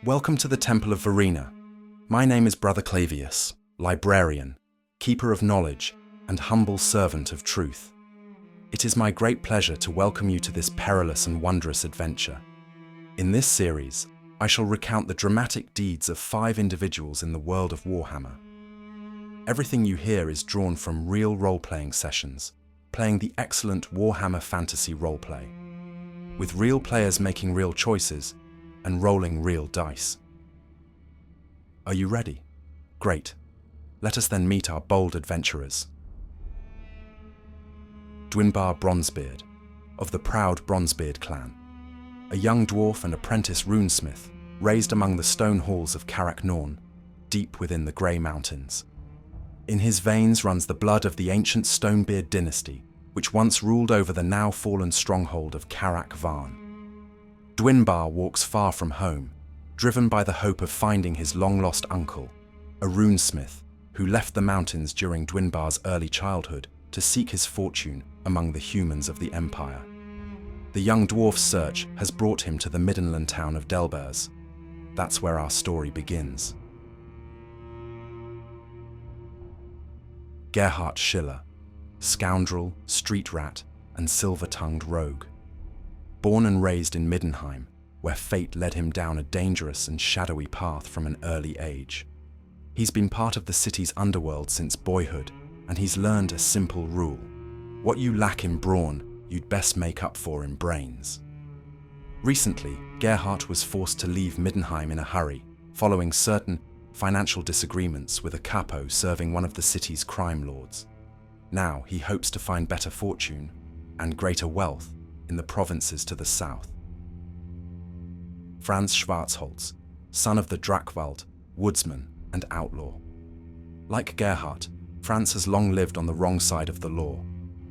Welcome to the Temple of Verena. My name is Brother Clavius, librarian, keeper of knowledge, and humble servant of truth. It is my great pleasure to welcome you to this perilous and wondrous adventure. In this series, I shall recount the dramatic deeds of 5 individuals in the world of Warhammer. Everything you hear is drawn from real role-playing sessions, playing the excellent Warhammer Fantasy Roleplay, with real players making real choices and rolling real dice. Are you ready? Great. Let us then meet our bold adventurers. Dwinbar Bronzebeard, of the proud Bronzebeard clan. A young dwarf and apprentice runesmith, raised among the stone halls of Carrack Norn, deep within the Grey Mountains. In his veins runs the blood of the ancient Stonebeard dynasty, which once ruled over the now fallen stronghold of Carrack Varn. Dwinbar walks far from home, driven by the hope of finding his long-lost uncle, a runesmith who left the mountains during Dwinbar's early childhood to seek his fortune among the humans of the Empire. The young dwarf's search has brought him to the Middenland town of Delbers. That's where our story begins. Gerhardt Schiller, scoundrel, street rat, and silver-tongued rogue. Born and raised in Middenheim, where fate led him down a dangerous and shadowy path from an early age. He's been part of the city's underworld since boyhood, and he's learned a simple rule. What you lack in brawn, you'd best make up for in brains. Recently, Gerhardt was forced to leave Middenheim in a hurry, following certain financial disagreements with a capo serving one of the city's crime lords. Now he hopes to find better fortune and greater wealth in the provinces to the south. Franz Schwarzholz, son of the Drakvald, woodsman and outlaw. Like Gerhardt, Franz has long lived on the wrong side of the law,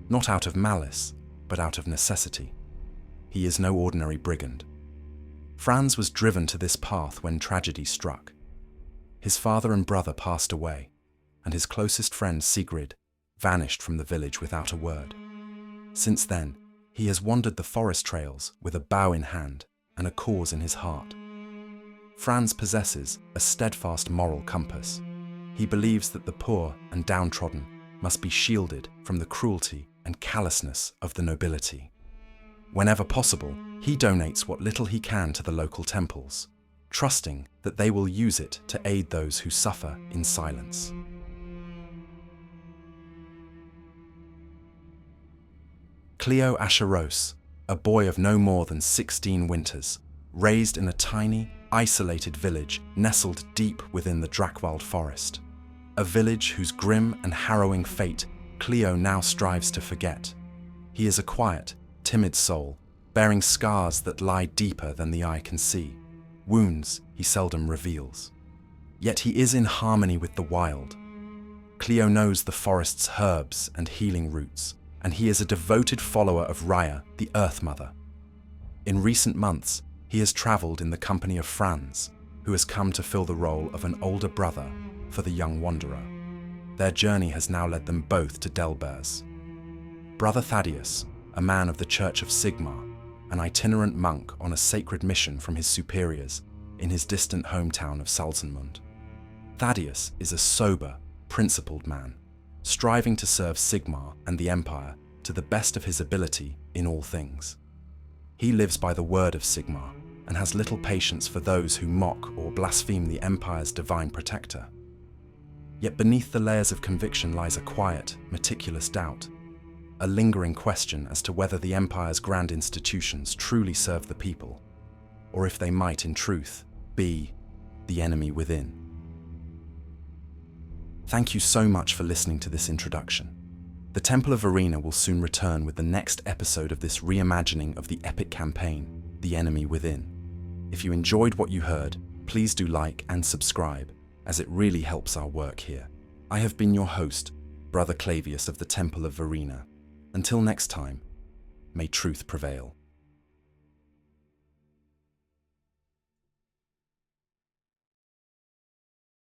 not out of malice, but out of necessity. He is no ordinary brigand. Franz was driven to this path when tragedy struck. His father and brother passed away, and his closest friend Sigrid vanished from the village without a word. Since then, he has wandered the forest trails with a bow in hand and a cause in his heart. Franz possesses a steadfast moral compass. He believes that the poor and downtrodden must be shielded from the cruelty and callousness of the nobility. Whenever possible, he donates what little he can to the local temples, trusting that they will use it to aid those who suffer in silence. Cleo Asheros, a boy of no more than 16 winters, raised in a tiny, isolated village nestled deep within the Drakvald forest. A village whose grim and harrowing fate Cleo now strives to forget. He is a quiet, timid soul, bearing scars that lie deeper than the eye can see, wounds he seldom reveals. Yet he is in harmony with the wild. Cleo knows the forest's herbs and healing roots, and he is a devoted follower of Raya, the Earth Mother. In recent months, he has travelled in the company of Franz, who has come to fill the role of an older brother for the young wanderer. Their journey has now led them both to Delbers. Brother Thaddeus, a man of the Church of Sigmar, an itinerant monk on a sacred mission from his superiors in his distant hometown of Salzenmund. Thaddius is a sober, principled man, striving to serve Sigmar and the Empire to the best of his ability in all things. He lives by the word of Sigmar and has little patience for those who mock or blaspheme the Empire's divine protector. Yet beneath the layers of conviction lies a quiet, meticulous doubt, a lingering question as to whether the Empire's grand institutions truly serve the people, or if they might in truth be the enemy within. Thank you so much for listening to this introduction. The Temple of Verena will soon return with the next episode of this reimagining of the epic campaign, The Enemy Within. If you enjoyed what you heard, please do like and subscribe, as it really helps our work here. I have been your host, Brother Clavius of the Temple of Verena. Until next time, may truth prevail.